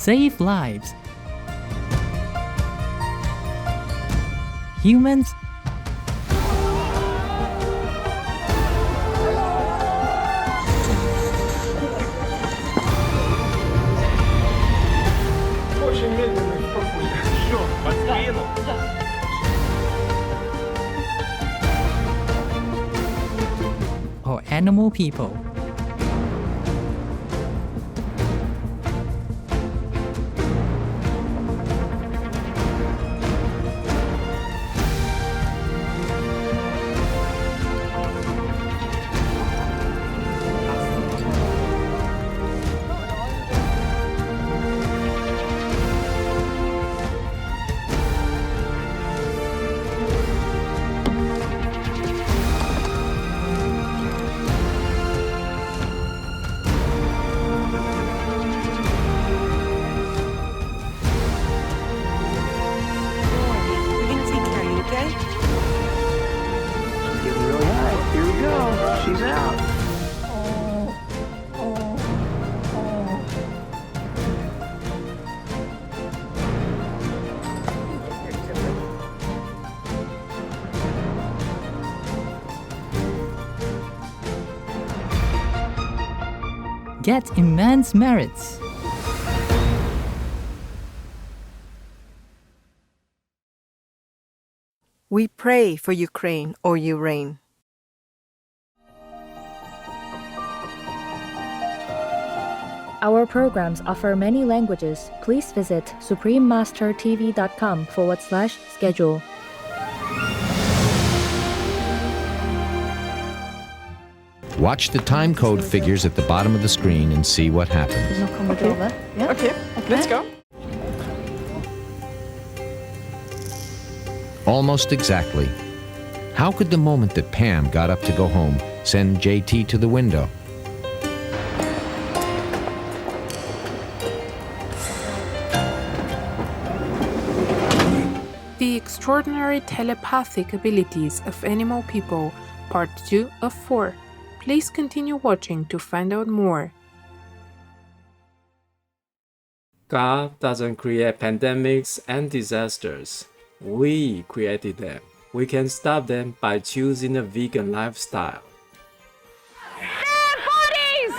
save lives. Humans Очень медленно и спокойно. Все, под спину. or animal people. We're gonna take care of you, okay? Getting really high. Here we go. She's out. Get immense merits. We pray for Ukraine or you reign. Our programs offer many languages. Please visit suprememastertv.com/schedule. Watch the time code figures at the bottom of the screen and see what happens. Okay, let's go. Almost exactly. How could the moment that Pam got up to go home send JT to the window? The Extraordinary Telepathic Abilities of Animal People, Part 2 of 4. Please continue watching to find out more. God doesn't create pandemics and disasters. We created them. We can stop them by choosing a vegan lifestyle. Their bodies!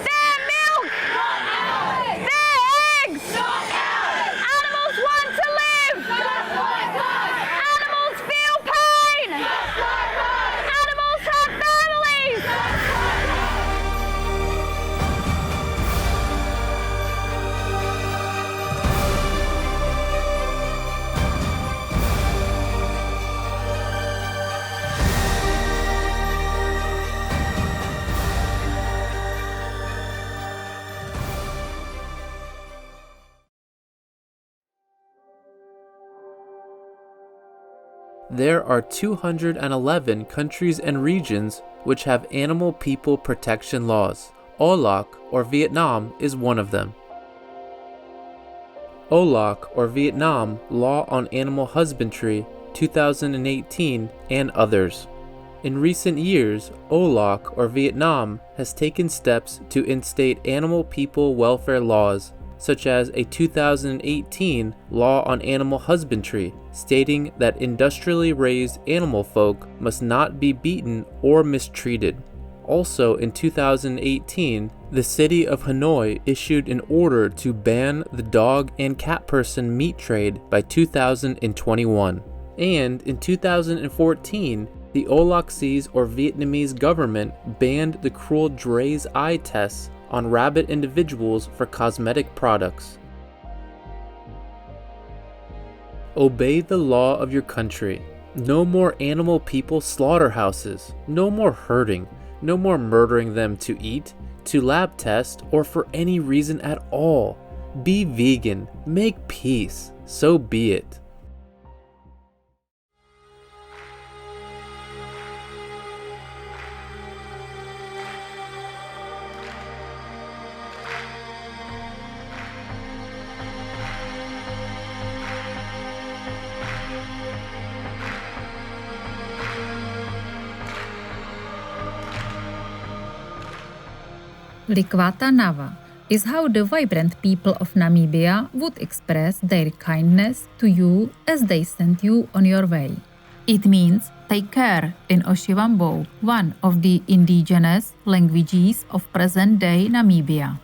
Their milk! Their eggs! Animals want to live! Animals feel pain! Animals have families! There are 211 countries and regions which have animal people protection laws. OLAC, or Vietnam, is one of them. OLAC, or Vietnam Law on Animal Husbandry, 2018, and others. In recent years, OLAC, or Vietnam, has taken steps to instate animal people welfare laws, such as a 2018 law on animal husbandry, stating that industrially raised animal folk must not be beaten or mistreated. Also in 2018, the city of Hanoi issued an order to ban the dog and cat person meat trade by 2021. And in 2014, the Olaxese or Vietnamese government banned the cruel Dre's eye tests on rabbit individuals for cosmetic products. Obey the law of your country. No more animal people slaughterhouses. No more hurting. No more murdering them to eat, to lab test, or for any reason at all. Be vegan. Make peace. So be it. Likwata Nava, is how the vibrant people of Namibia would express their kindness to you as they send you on your way. It means take care in Oshiwambo, one of the indigenous languages of present-day Namibia.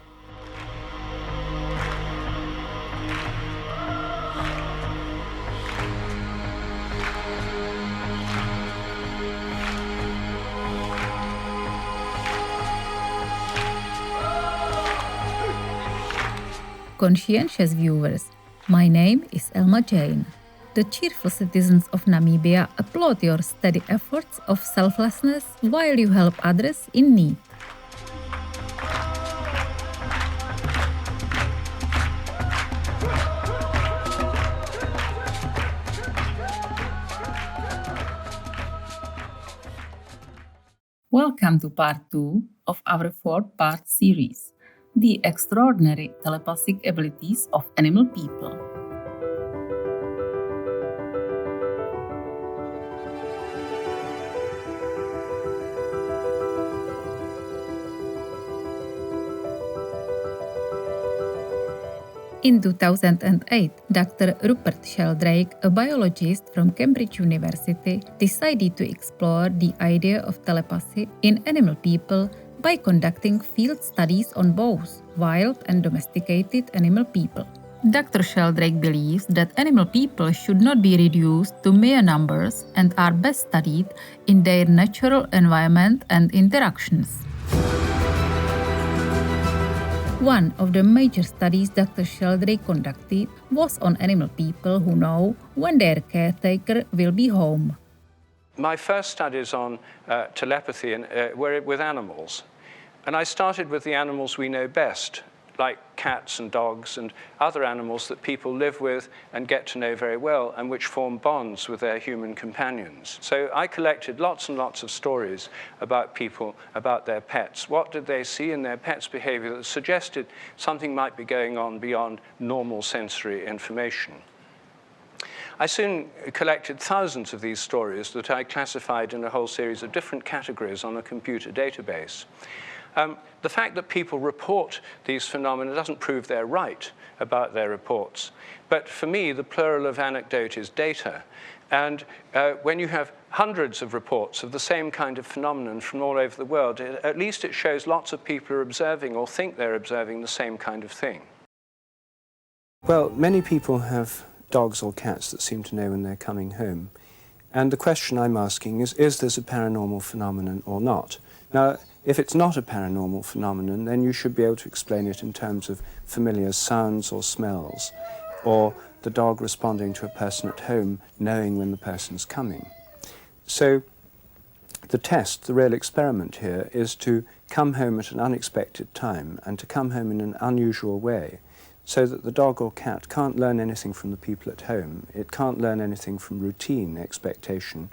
Conscientious viewers, my name is Elma Jane. The cheerful citizens of Namibia applaud your steady efforts of selflessness while you help others in need. Welcome to part 2 of our 4-part series, The Extraordinary Telepathic Abilities of Animal People. In 2008, Dr. Rupert Sheldrake, a biologist from Cambridge University, decided to explore the idea of telepathy in animal people by conducting field studies on both wild and domesticated animal people. Dr. Sheldrake believes that animal people should not be reduced to mere numbers and are best studied in their natural environment and interactions. One of the major studies Dr. Sheldrake conducted was on animal people who know when their caretaker will be home. My first studies on telepathy were with animals. And I started with the animals we know best, like cats and dogs and other animals that people live with and get to know very well and which form bonds with their human companions. So I collected lots and lots of stories about people, about their pets. What did they see in their pets' behavior that suggested something might be going on beyond normal sensory information? I soon collected thousands of these stories that I classified in a whole series of different categories on a computer database. The fact that people report these phenomena doesn't prove they're right about their reports. But for me, the plural of anecdote is data. And when you have hundreds of reports of the same kind of phenomenon from all over the world, at least it shows lots of people are observing or think they're observing the same kind of thing. Well, many people have dogs or cats that seem to know when they're coming home. And the question I'm asking is this a paranormal phenomenon or not? Now, if it's not a paranormal phenomenon, then you should be able to explain it in terms of familiar sounds or smells, or the dog responding to a person at home knowing when the person's coming. So the test, the real experiment here, is to come home at an unexpected time and to come home in an unusual way, so that the dog or cat can't learn anything from the people at home, it can't learn anything from routine expectation,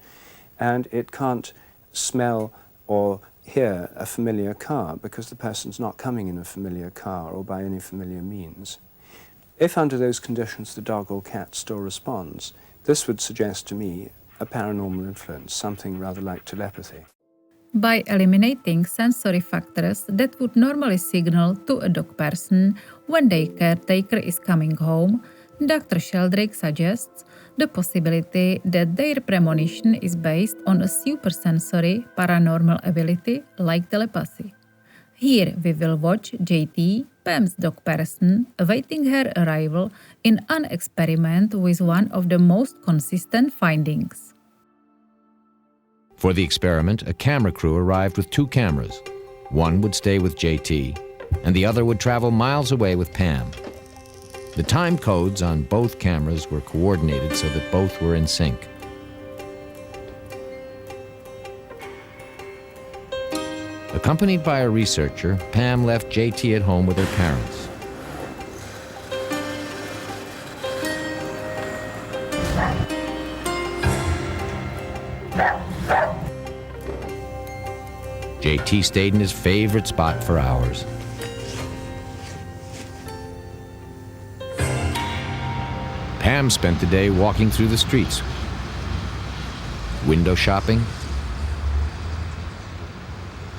and it can't smell or hear a familiar car because the person's not coming in a familiar car or by any familiar means. If under those conditions the dog or cat still responds, this would suggest to me a paranormal influence, something rather like telepathy. By eliminating sensory factors that would normally signal to a dog person when their caretaker is coming home, Dr. Sheldrake suggests the possibility that their premonition is based on a supersensory paranormal ability like telepathy. Here we will watch JT, Pam's dog person, awaiting her arrival in an experiment with one of the most consistent findings. For the experiment, a camera crew arrived with 2 cameras. One would stay with JT, and the other would travel miles away with Pam. The time codes on both cameras were coordinated so that both were in sync. Accompanied by a researcher, Pam left JT at home with her parents. JT stayed in his favorite spot for hours. Pam spent the day walking through the streets, window shopping,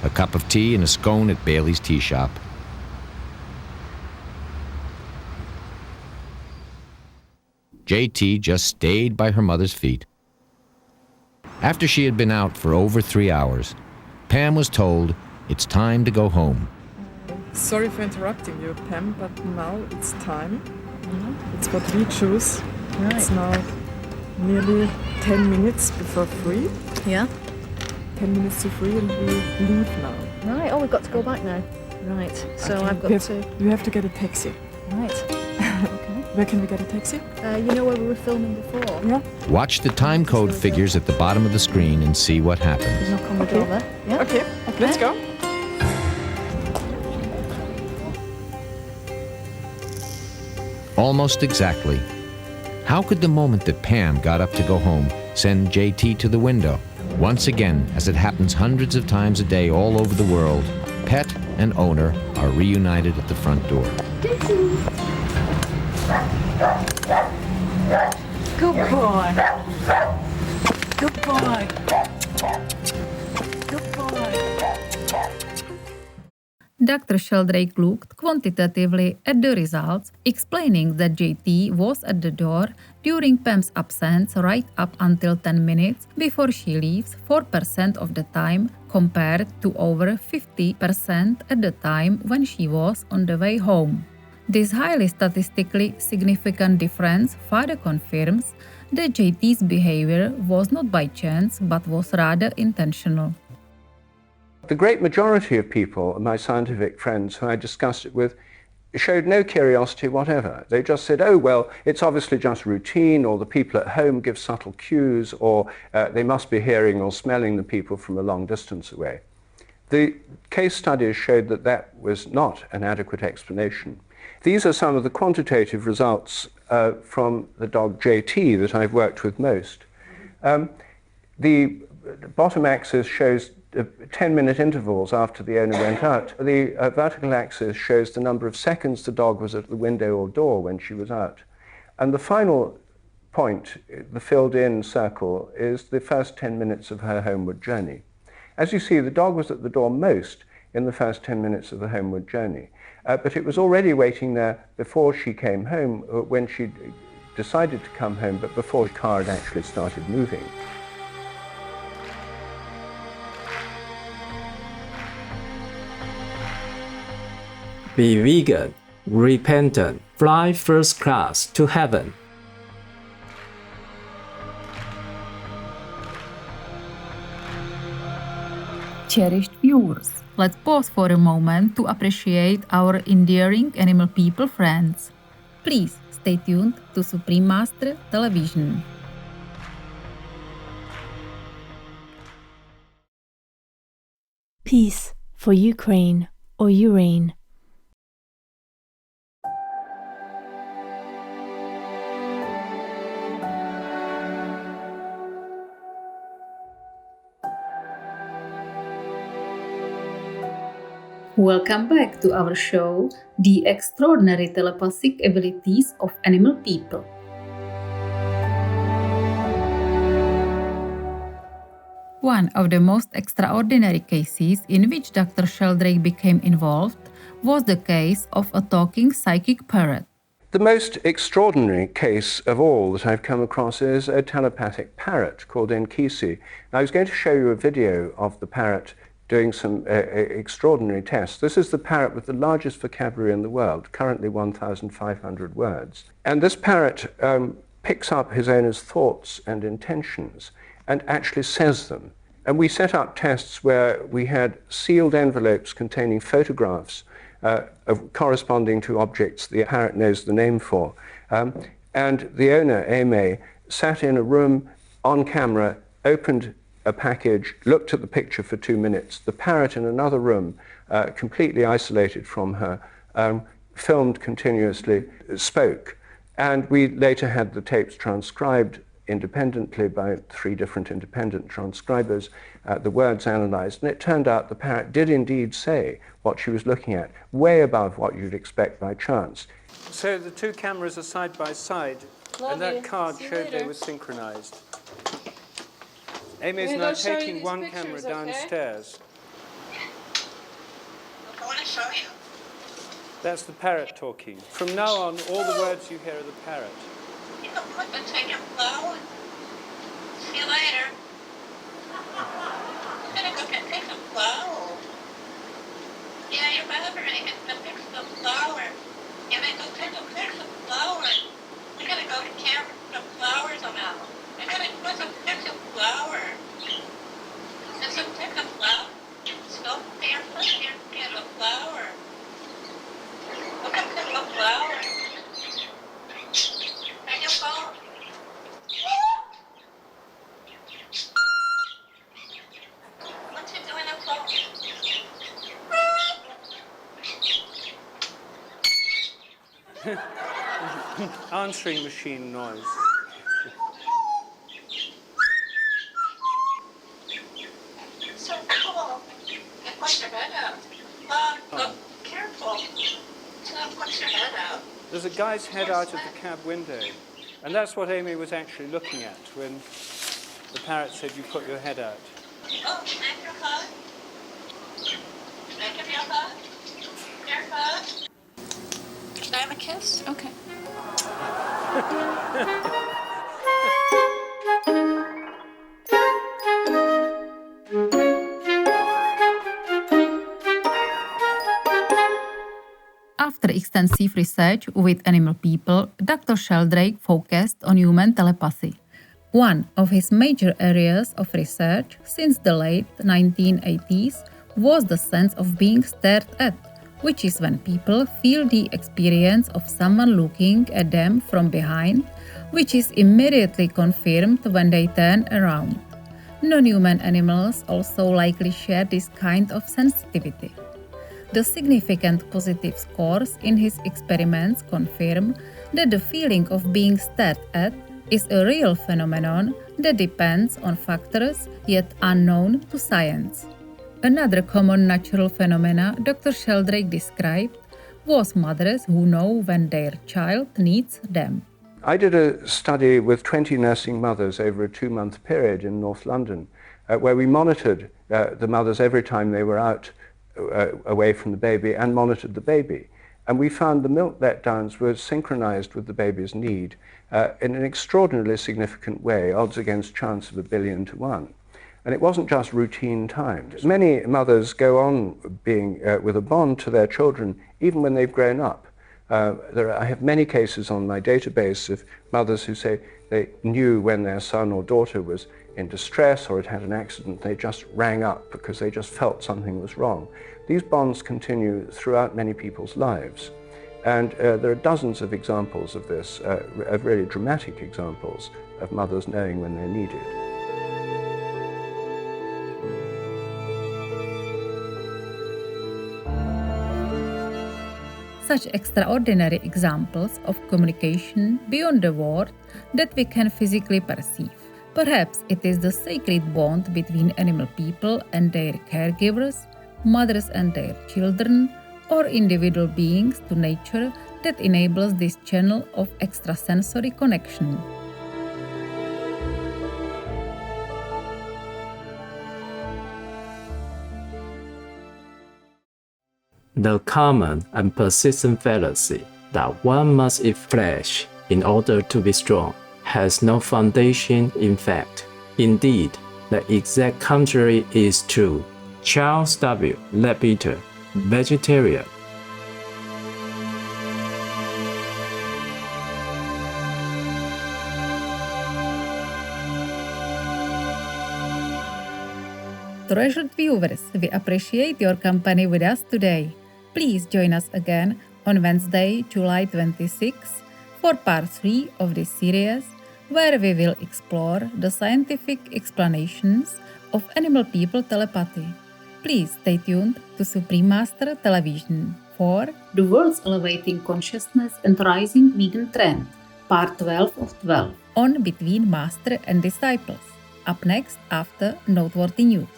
a cup of tea and a scone at Bailey's tea shop. JT just stayed by her mother's feet. After she had been out for over 3 hours, Pam was told it's time to go home. Sorry for interrupting you, Pam, but now it's time. It's what we choose. Right. It's now nearly 10 minutes before 3. Yeah. 10 minutes to 3 and we leave now. Right. Oh, we've got to go back now. Right. So Okay, I've got to. We have to get a taxi. Right. Okay. Where can we get a taxi? You know where we were filming before? Yeah. Watch the time code figures at the bottom of the screen and see what happens. Knock on the door there. Yeah. Okay. Let's go. Almost exactly. How could the moment that Pam got up to go home send JT to the window? Once again, as it happens hundreds of times a day all over the world, pet and owner are reunited at the front door. Good boy. Good boy. Good boy. Dr. Sheldrake looked quantitatively at the results, explaining that JT was at the door during Pam's absence right up until 10 minutes before she leaves 4% of the time, compared to over 50% at the time when she was on the way home. This highly statistically significant difference further confirms that JT's behavior was not by chance but was rather intentional. The great majority of people, my scientific friends who I discussed it with, showed no curiosity whatever. They just said, oh, well, it's obviously just routine, or the people at home give subtle cues, or they must be hearing or smelling the people from a long distance away. The case studies showed that that was not an adequate explanation. These are some of the quantitative results from the dog JT that I've worked with most. The bottom axis shows 10-minute intervals after the owner went out. The vertical axis shows the number of seconds the dog was at the window or door when she was out. And the final point, the filled-in circle, is the first 10 minutes of her homeward journey. As you see, the dog was at the door most in the first 10 minutes of the homeward journey. But it was already waiting there before she came home, when she decided to come home, but before the car had actually started moving. Be vegan, repentant, fly first class to heaven. Cherished viewers, let's pause for a moment to appreciate our endearing animal people friends. Please stay tuned to Supreme Master Television. Peace for Ukraine or urine. Welcome back to our show, The Extraordinary Telepathic Abilities of Animal People. One of the most extraordinary cases in which Dr. Sheldrake became involved was the case of a talking psychic parrot. The most extraordinary case of all that I've come across is a telepathic parrot called Enkisi. I was going to show you a video of the parrot doing some extraordinary tests. This is the parrot with the largest vocabulary in the world, currently 1,500 words. And this parrot picks up his owner's thoughts and intentions and actually says them. And we set up tests where we had sealed envelopes containing photographs corresponding to objects the parrot knows the name for. And the owner, Aimee, sat in a room on camera, opened a package, looked at the picture for 2 minutes. The parrot in another room, completely isolated from her, filmed continuously, spoke. And we later had the tapes transcribed independently by 3 different independent transcribers, the words analyzed, and it turned out the parrot did indeed say what she was looking at, way above what you'd expect by chance. So the 2 cameras are side by side, and that card showed they were synchronized. Amy's now taking one camera downstairs. I want to show you. That's the parrot talking. From now on, all the words you hear are the parrot. Yeah. Take a put and take your flower. See you later. I'm gonna go pick some flowers. Yeah, your mother ain't gonna pick some flowers. Yeah, then go pick some flowers. We gotta go to camp with some flowers on out. I gotta go pick some flowers. Just pick some flowers. Go barefoot here and get a flower. Look at the little flower. And your phone. What you doing on phone? Answering machine noise. So cool. You put your head out. Look, careful. Don't put your head out. There's a guy's head out of the cab window. And that's what Amy was actually looking at when the parrot said, you put your head out. Oh, make your hug. Make him your hug. Your hug. Can I have a kiss? Okay. After extensive research with animal people, Dr. Sheldrake focused on human telepathy. One of his major areas of research since the late 1980s was the sense of being stared at, which is when people feel the experience of someone looking at them from behind, which is immediately confirmed when they turn around. Non-human animals also likely share this kind of sensitivity. The significant positive scores in his experiments confirm that the feeling of being stared at is a real phenomenon that depends on factors yet unknown to science. Another common natural phenomena Dr. Sheldrake described was mothers who know when their child needs them. I did a study with 20 nursing mothers over a 2-month period in North London, where we monitored the mothers every time they were out away from the baby and monitored the baby. And we found the milk letdowns were synchronized with the baby's need in an extraordinarily significant way, odds against chance of 1 billion to 1. And it wasn't just routine times. Many mothers go on being with a bond to their children even when they've grown up. I have many cases on my database of mothers who say they knew when their son or daughter was in distress or had had an accident, they just rang up because they just felt something was wrong. These bonds continue throughout many people's lives. And there are dozens of examples of this, of really dramatic examples of mothers knowing when they're needed. Such extraordinary examples of communication beyond the world that we can physically perceive. Perhaps it is the sacred bond between animal people and their caregivers, mothers and their children, or individual beings to nature that enables this channel of extrasensory connection. The common and persistent fallacy that one must eat flesh in order to be strong has no foundation in fact. Indeed, the exact contrary is true. Charles W. Leadbeater, vegetarian. Treasured viewers, we appreciate your company with us today. Please join us again on Wednesday, July 26, for part 3 of this series, where we will explore the scientific explanations of animal-people telepathy. Please stay tuned to Supreme Master Television for The World's Elevating Consciousness and Rising Vegan Trend, part 12 of 12, on Between Master and Disciples, up next after noteworthy news.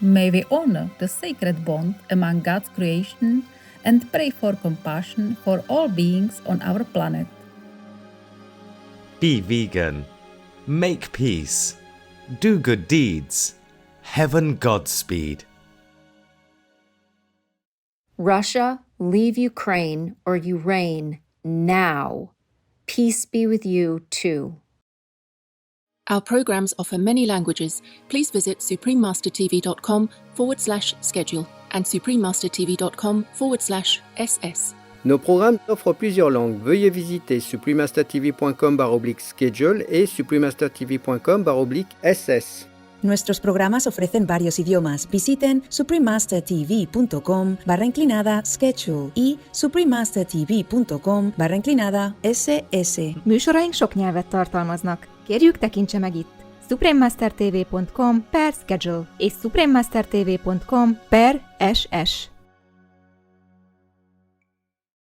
May we honor the sacred bond among God's creation and pray for compassion for all beings on our planet. Be vegan. Make peace. Do good deeds. Heaven Godspeed. Russia, leave Ukraine or you reign now. Peace be with you too. Our programs offer many languages. Please visit suprememastertv.com/schedule and suprememastertv.com/ss. Nos programmes offrent plusieurs langues. Veuillez visiter suprememastertv.com/schedule et suprememastertv.com/ss. Nuestros programas ofrecen varios idiomas. Visiten suprememastertv.com/schedule y suprememastertv.com/ss. Műsoraink sok nyelvet tartalmaznak. Kérjük, tekintse meg itt suprememastertv.com/schedule és suprememastertv.com/ss.